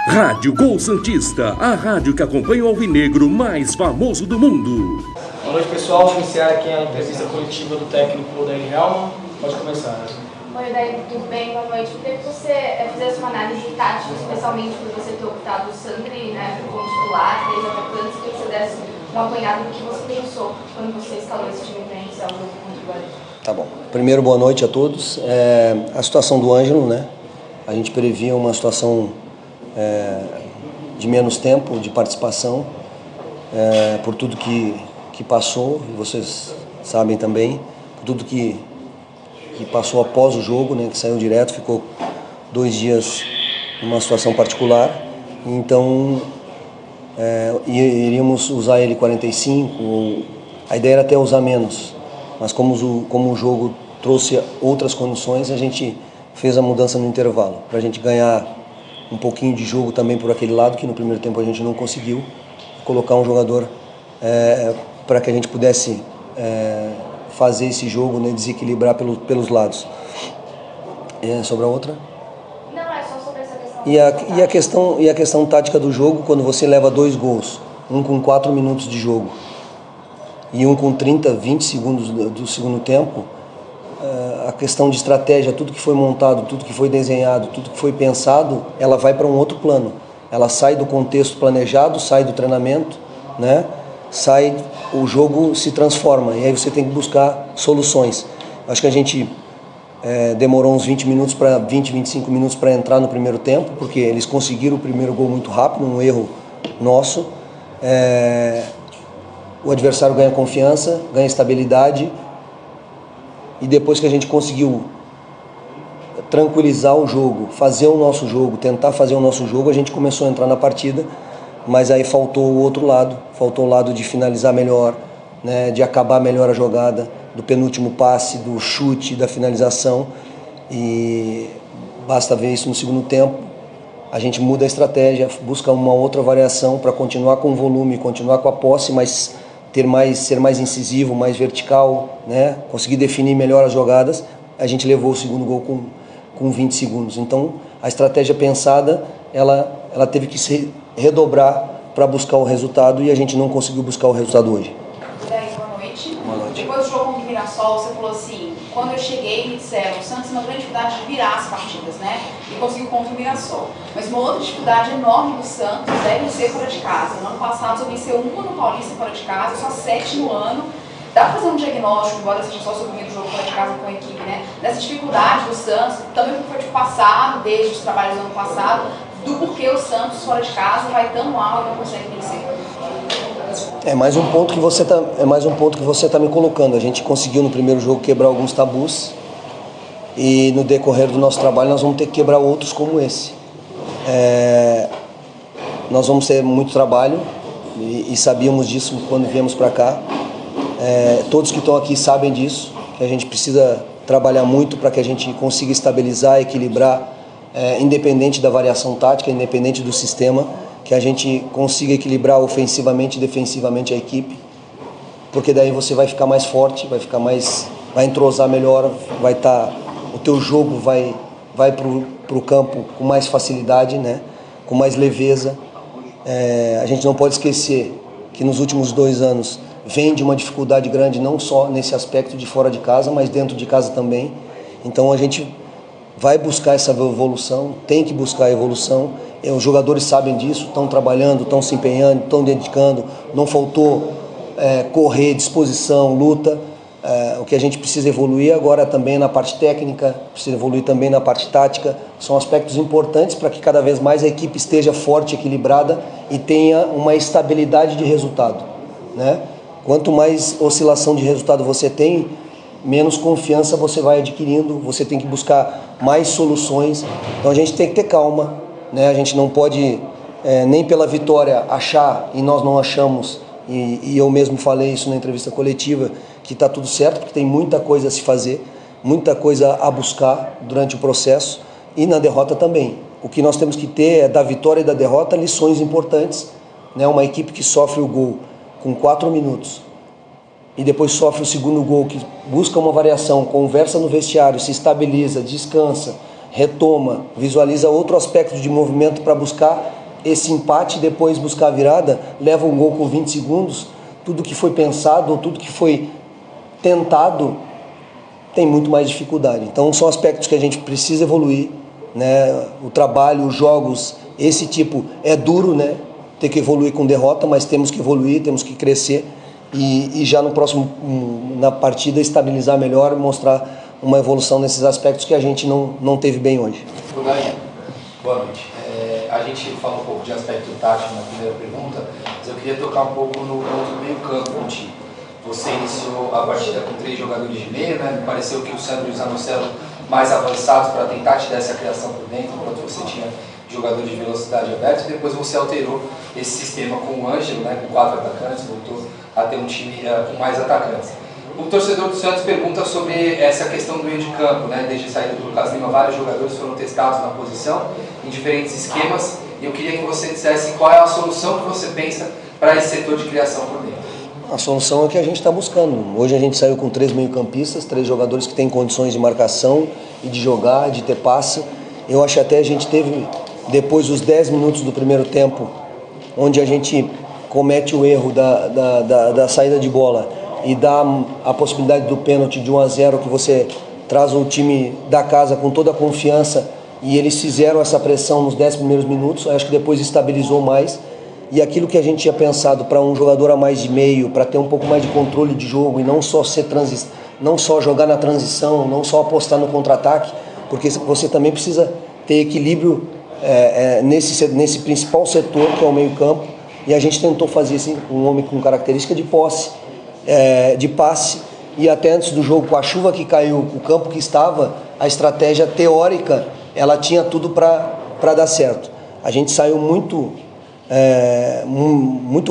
Rádio Gol Santista, a rádio que acompanha o alvinegro mais famoso do mundo. Boa noite, pessoal. Vamos iniciar aqui a entrevista coletiva do técnico Odair Hellmann. Pode começar. Oi, Odair, tudo bem? Boa noite. Eu queria que você fizesse uma análise tática, especialmente por você ter optado o Sandri, como titular, 3 atacantes, que você desse um apanhado do que você pensou quando você escalou esse time para iniciar o jogo contra o Guarani. Tá bom. Primeiro, boa noite a todos. A situação do Ângelo, a gente previa uma situação de menos tempo de participação, por tudo que passou, e vocês sabem também, por tudo que passou após o jogo, que saiu direto, ficou 2 dias numa situação particular. Então, iríamos usar ele 45, a ideia era até usar menos, mas como o jogo trouxe outras condições, a gente fez a mudança no intervalo, para a gente ganhar um pouquinho de jogo também por aquele lado, que no primeiro tempo a gente não conseguiu, colocar um jogador para que a gente pudesse fazer esse jogo, desequilibrar pelos lados. Sobre a outra? Não, é só sobre essa questão. E a questão tática do jogo, quando você leva 2 gols, um com 4 minutos de jogo e um com 30, 20 segundos do segundo tempo, a questão de estratégia, tudo que foi montado, tudo que foi desenhado, tudo que foi pensado, ela vai para um outro plano. Ela sai do contexto planejado, sai do treinamento, o jogo se transforma e aí você tem que buscar soluções. Acho que a gente demorou uns 25 minutos para entrar no primeiro tempo, porque eles conseguiram o primeiro gol muito rápido, um erro nosso. O adversário ganha confiança, ganha estabilidade, e depois que a gente conseguiu tranquilizar o jogo, fazer o nosso jogo, tentar fazer o nosso jogo, a gente começou a entrar na partida, mas aí faltou o outro lado, faltou o lado de finalizar melhor, de acabar melhor a jogada, do penúltimo passe, do chute, da finalização, e basta ver isso no segundo tempo. A gente muda a estratégia, busca uma outra variação para continuar com o volume, continuar com a posse, mas ser mais incisivo, mais vertical, conseguir definir melhor as jogadas. A gente levou o segundo gol com 20 segundos. Então, a estratégia pensada, ela teve que se redobrar para buscar o resultado, e a gente não conseguiu buscar o resultado hoje. Boa noite. Boa noite. Depois do jogo contra o Mirassol, você falou assim: quando eu cheguei, me disseram, o Santos tem uma grande dificuldade de virar as partidas, e conseguiu contra o Mirassol. Mas uma outra dificuldade enorme do Santos é vencer fora de casa. No ano passado, só venceu 1 no Paulista fora de casa, só 7 no ano. Dá para fazer um diagnóstico, embora seja só sobre o primeiro jogo fora de casa com a equipe, dessa dificuldade do Santos, também porque foi de passado, desde os trabalhos do ano passado, do porquê o Santos fora de casa vai tão mal e não consegue vencer. É mais um ponto que você está me colocando. A gente conseguiu no primeiro jogo quebrar alguns tabus, e no decorrer do nosso trabalho nós vamos ter que quebrar outros como esse. Nós vamos ter muito trabalho, e sabíamos disso quando viemos para cá. Todos que estão aqui sabem disso, que a gente precisa trabalhar muito para que a gente consiga estabilizar, equilibrar, independente da variação tática, independente do sistema, que a gente consiga equilibrar ofensivamente e defensivamente a equipe, porque daí você vai ficar mais forte, vai entrosar melhor, o teu jogo vai pro campo com mais facilidade, com mais leveza. A gente não pode esquecer que nos últimos 2 anos vem de uma dificuldade grande, não só nesse aspecto de fora de casa, mas dentro de casa também. Então a gente vai buscar essa evolução, tem que buscar a evolução. Os jogadores sabem disso, estão trabalhando, estão se empenhando, estão dedicando. Não faltou correr, disposição, luta. O que a gente precisa evoluir agora também na parte técnica, precisa evoluir também na parte tática. São aspectos importantes para que cada vez mais a equipe esteja forte, equilibrada e tenha uma estabilidade de resultado. Quanto mais oscilação de resultado você tem, menos confiança você vai adquirindo, você tem que buscar mais soluções. Então a gente tem que ter calma, a gente não pode nem pela vitória achar, e nós não achamos, e eu mesmo falei isso na entrevista coletiva, que está tudo certo, porque tem muita coisa a se fazer, muita coisa a buscar durante o processo, e na derrota também. O que nós temos que ter é da vitória e da derrota lições importantes. Uma equipe que sofre o gol com 4 minutos e depois sofre o segundo gol, que busca uma variação, conversa no vestiário, se estabiliza, descansa, retoma, visualiza outro aspecto de movimento para buscar esse empate, depois buscar a virada, leva um gol com 20 segundos, tudo que foi pensado, tudo que foi tentado, tem muito mais dificuldade. Então são aspectos que a gente precisa evoluir, né? O trabalho, os jogos, esse tipo é duro, né? Ter que evoluir com derrota, mas temos que evoluir, temos que crescer e já no próximo, na partida, estabilizar melhor, mostrar uma evolução nesses aspectos que a gente não teve bem hoje. Boa noite. A gente falou um pouco de aspecto tático na primeira pergunta, mas eu queria tocar um pouco no meio campo contigo. Você iniciou a partida com 3 jogadores de meio, né? Me pareceu que o Sandro e o Zanocelo mais avançados para tentar te dar essa criação por dentro, enquanto você tinha jogadores de velocidade aberta, e depois você alterou esse sistema com o Ângelo, né? Com 4 atacantes, voltou a ter um time com mais atacantes. O torcedor do Santos pergunta sobre essa questão do meio de campo, né? Desde a saída do Lucas Lima, vários jogadores foram testados na posição, em diferentes esquemas, e eu queria que você dissesse qual é a solução que você pensa para esse setor de criação por dentro. A solução é o que a gente está buscando. Hoje a gente saiu com 3 meio-campistas, 3 jogadores que têm condições de marcação e de jogar, de ter passe. Eu acho que até a gente teve, depois dos 10 minutos do primeiro tempo, onde a gente comete o erro da saída de bola e dá a possibilidade do pênalti de 1-0, que você traz o time da casa com toda a confiança, e eles fizeram essa pressão nos 10 primeiros minutos. Eu acho que depois estabilizou mais, e aquilo que a gente tinha pensado para um jogador a mais de meio, para ter um pouco mais de controle de jogo e não só não só jogar na transição, não só apostar no contra-ataque, porque você também precisa ter equilíbrio nesse principal setor, que é o meio-campo, e a gente tentou fazer assim, um homem com característica de posse, de passe, e até antes do jogo, com a chuva que caiu, o campo que estava, a estratégia teórica, ela tinha tudo para dar certo. A gente saiu muito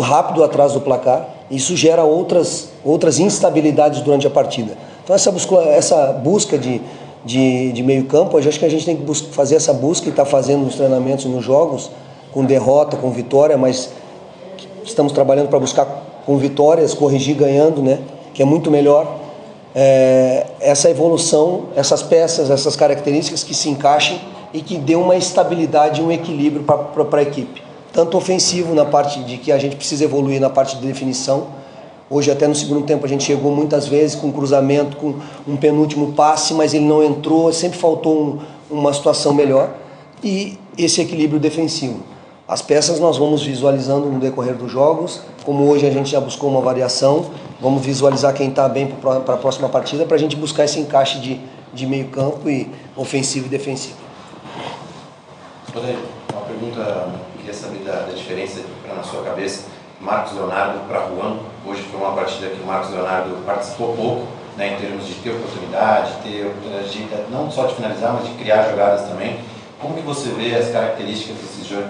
rápido atrás do placar, e isso gera outras instabilidades durante a partida. Então essa busca de meio campo, eu acho que a gente tem que fazer essa busca, e está fazendo nos treinamentos e nos jogos, com derrota, com vitória, mas estamos trabalhando para buscar com vitórias, corrigir ganhando, né? Que é muito melhor. Essa evolução, essas peças, essas características que se encaixem e que dê uma estabilidade e um equilíbrio para a equipe. Tanto ofensivo, na parte de que a gente precisa evoluir na parte de definição. Hoje, até no segundo tempo, a gente chegou muitas vezes com cruzamento, com um penúltimo passe, mas ele não entrou, sempre faltou uma situação melhor. E esse equilíbrio defensivo. As peças nós vamos visualizando no decorrer dos jogos, como hoje a gente já buscou uma variação, vamos visualizar quem está bem para a próxima partida, para a gente buscar esse encaixe de meio campo e ofensivo e defensivo. Uma pergunta, eu queria saber da diferença na sua cabeça, Marcos Leonardo para Juan. Hoje foi uma partida que o Marcos Leonardo participou pouco, né, em termos de ter oportunidade, não só de finalizar, mas de criar jogadas também. Como que você vê as características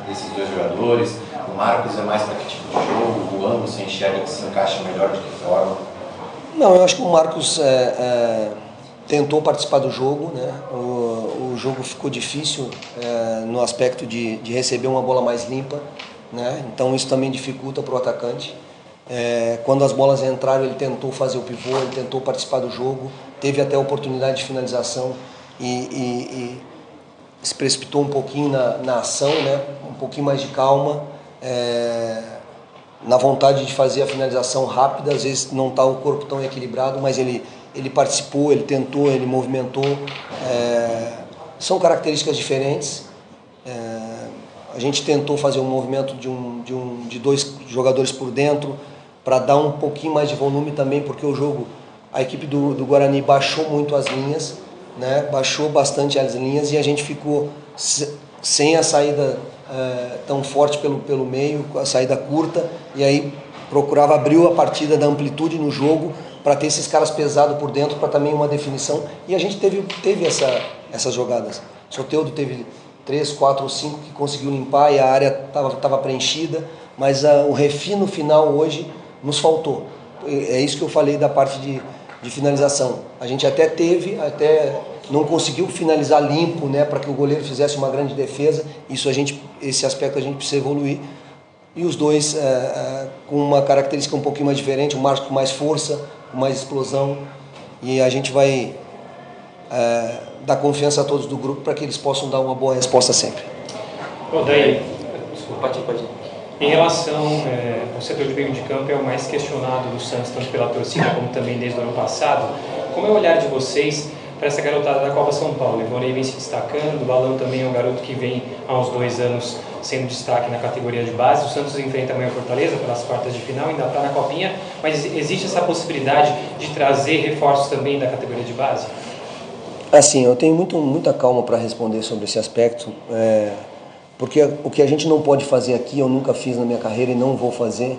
desses 2 jogadores? O Marcos é mais para que tipo de jogo? O Juan você enxerga que se encaixa melhor de que forma? Não, eu acho que o Marcos tentou participar do jogo, né? O jogo ficou difícil no aspecto de receber uma bola mais limpa, né? Então isso também dificulta para o atacante. Quando as bolas entraram, ele tentou fazer o pivô, ele tentou participar do jogo, teve até a oportunidade de finalização e se precipitou um pouquinho na ação, né? Um pouquinho mais de calma, na vontade de fazer a finalização rápida. Às vezes não está o corpo tão equilibrado, mas ele participou, ele tentou, ele movimentou. São características diferentes. A gente tentou fazer um movimento de 2 jogadores por dentro, para dar um pouquinho mais de volume também, porque a equipe do Guarani baixou muito as linhas, né? Baixou bastante as linhas, e a gente ficou sem a saída tão forte pelo meio, com a saída curta, e aí abriu a partida da amplitude no jogo, para ter esses caras pesados por dentro, para também uma definição, e a gente teve essas jogadas. O Soteldo teve 3, 4 ou 5 que conseguiu limpar, e a área estava preenchida, mas o refino final hoje nos faltou. É isso que eu falei da parte de finalização. A gente até não conseguiu finalizar limpo, né, para que o goleiro fizesse uma grande defesa. Esse aspecto a gente precisa evoluir. E os 2 com uma característica um pouquinho mais diferente, o Marcos com mais força, com mais explosão. E a gente vai dar confiança a todos do grupo para que eles possam dar uma boa resposta sempre. Daí, desculpa, pode ir. Em relação ao setor de meio de campo, é o mais questionado do Santos, tanto pela torcida como também desde o ano passado. Como é o olhar de vocês para essa garotada da Copa São Paulo? O Ivonei vem se destacando, o Balão também é um garoto que vem há uns 2 anos sendo destaque na categoria de base. O Santos enfrenta amanhã o Fortaleza pelas quartas de final, ainda está na Copinha, mas existe essa possibilidade de trazer reforços também da categoria de base? Assim, eu tenho muita calma para responder sobre esse aspecto, porque o que a gente não pode fazer aqui, eu nunca fiz na minha carreira e não vou fazer,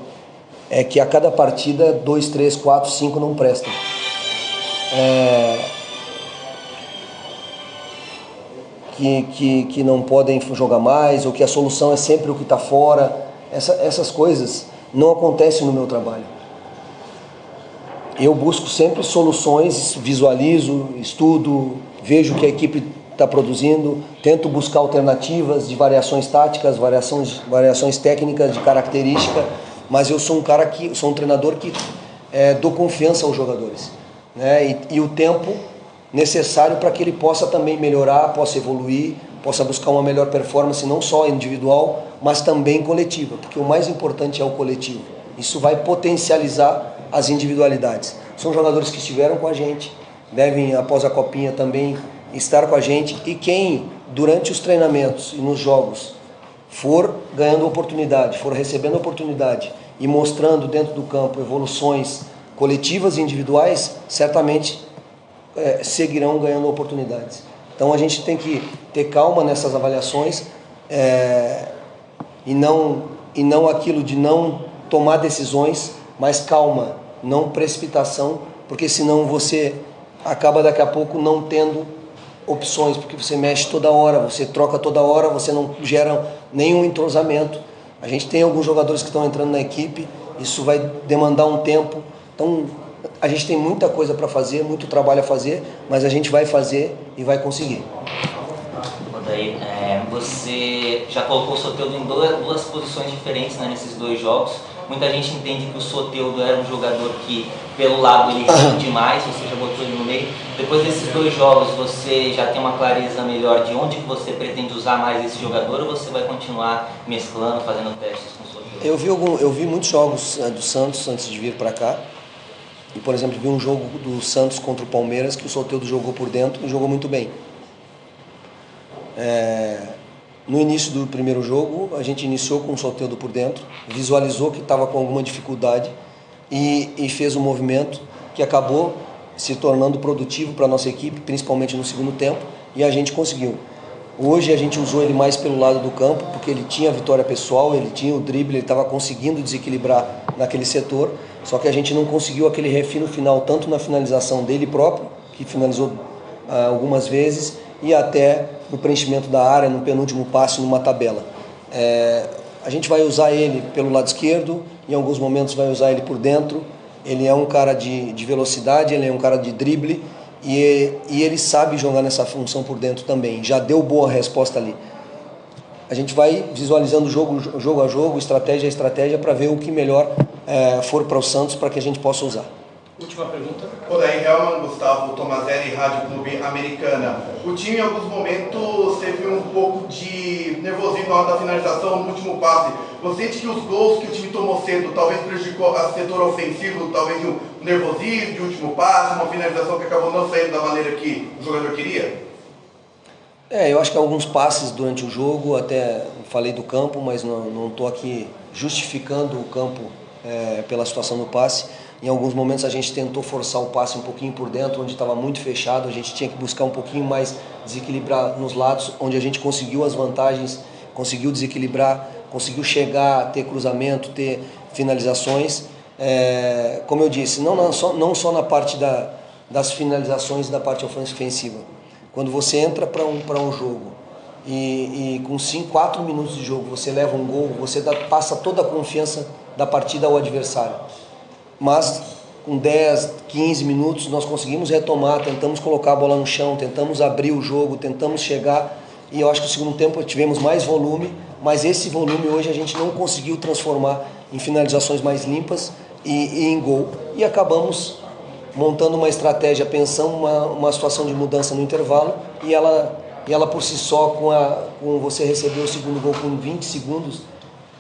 é que a cada partida 2, 3, 4, 5 não prestam. Que não podem jogar mais, ou que a solução é sempre o que está fora. Essas coisas não acontecem no meu trabalho. Eu busco sempre soluções, visualizo, estudo, vejo o que a equipe está produzindo, tento buscar alternativas de variações táticas, variações técnicas, de característica, mas eu sou um treinador que dou confiança aos jogadores, né? E o tempo necessário para que ele possa também melhorar, possa evoluir, possa buscar uma melhor performance, não só individual, mas também coletiva, porque o mais importante é o coletivo. Isso vai potencializar as individualidades. São jogadores que estiveram com a gente, devem, após a Copinha, também estar com a gente, e quem, durante os treinamentos e nos jogos, for ganhando oportunidade, for recebendo oportunidade e mostrando dentro do campo evoluções coletivas e individuais, certamente seguirão ganhando oportunidades. Então a gente tem que ter calma nessas avaliações e não aquilo de não tomar decisões, mas calma, não precipitação, porque senão você acaba daqui a pouco não tendo opções, porque você mexe toda hora, você troca toda hora, você não gera nenhum entrosamento. A gente tem alguns jogadores que estão entrando na equipe, isso vai demandar um tempo, então a gente tem muita coisa para fazer, muito trabalho a fazer, mas a gente vai fazer e vai conseguir. Daí, você já colocou o Soteldo em duas posições diferentes, né, nesses 2 jogos. Muita gente entende que o Soteldo era um jogador que, pelo lado, ele riu demais, você já botou ele no meio. Depois desses 2 jogos, você já tem uma clareza melhor de onde que você pretende usar mais esse jogador, ou você vai continuar mesclando, fazendo testes com o Soteldo? Eu vi muitos jogos do Santos antes de vir para cá. E, por exemplo, vi um jogo do Santos contra o Palmeiras que o Soteldo jogou por dentro e jogou muito bem. No início do primeiro jogo, a gente iniciou com o Soteldo por dentro, visualizou que estava com alguma dificuldade e fez um movimento que acabou se tornando produtivo para a nossa equipe, principalmente no segundo tempo, e a gente conseguiu. Hoje a gente usou ele mais pelo lado do campo, porque ele tinha a vitória pessoal, ele tinha o drible, ele estava conseguindo desequilibrar naquele setor, só que a gente não conseguiu aquele refino final, tanto na finalização dele próprio, que finalizou algumas vezes, e até no preenchimento da área, no penúltimo passe, numa tabela. A gente vai usar ele pelo lado esquerdo, em alguns momentos vai usar ele por dentro. Ele é um cara de velocidade, ele é um cara de drible, e ele sabe jogar nessa função por dentro também. Já deu boa resposta ali. A gente vai visualizando jogo a jogo, estratégia a estratégia, para ver o que melhor for para o Santos, para que a gente possa usar. Última pergunta. Daí, Helman, Gustavo Tomazelli, Rádio Clube Americana. O time, em alguns momentos, teve um pouco de nervosismo na hora da finalização, no último passe. Você sente que os gols que o time tomou cedo talvez prejudicou o setor ofensivo, talvez um nervosismo de último passe, uma finalização que acabou não saindo da maneira que o jogador queria? Eu acho que alguns passes durante o jogo, até falei do campo, mas não estou aqui justificando o campo pela situação do passe. Em alguns momentos a gente tentou forçar o passe um pouquinho por dentro, onde estava muito fechado, a gente tinha que buscar um pouquinho mais desequilibrar nos lados, onde a gente conseguiu as vantagens, conseguiu desequilibrar, conseguiu chegar, ter cruzamento, ter finalizações. Como eu disse, não só na parte das finalizações da parte ofensiva. Quando você entra para um jogo e com 4 minutos de jogo você leva um gol, você passa toda a confiança da partida ao adversário. Mas com 10, 15 minutos nós conseguimos retomar, tentamos colocar a bola no chão, tentamos abrir o jogo, tentamos chegar, e eu acho que no segundo tempo tivemos mais volume, mas esse volume hoje a gente não conseguiu transformar em finalizações mais limpas e em gol, e acabamos montando uma estratégia, pensando uma situação de mudança no intervalo, e ela por si só, com você receber o segundo gol com 20 segundos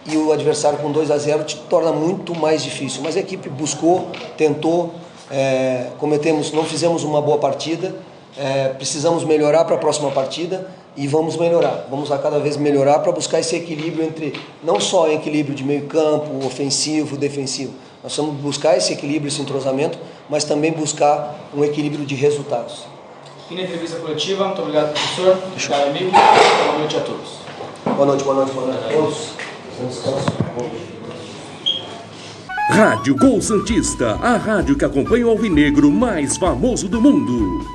e o adversário com 2-0, te torna muito mais difícil. Mas a equipe buscou, tentou, não fizemos uma boa partida, precisamos melhorar para a próxima partida e vamos melhorar. Vamos a cada vez melhorar para buscar esse equilíbrio entre, não só equilíbrio de meio campo, ofensivo, defensivo. Nós vamos buscar esse equilíbrio, esse entrosamento, mas também buscar um equilíbrio de resultados. Fim da entrevista coletiva. Muito obrigado, professor. Obrigado, amigo. Boa noite a todos. Boa noite a todos. Rádio Gol Santista, a rádio que acompanha o alvinegro mais famoso do mundo.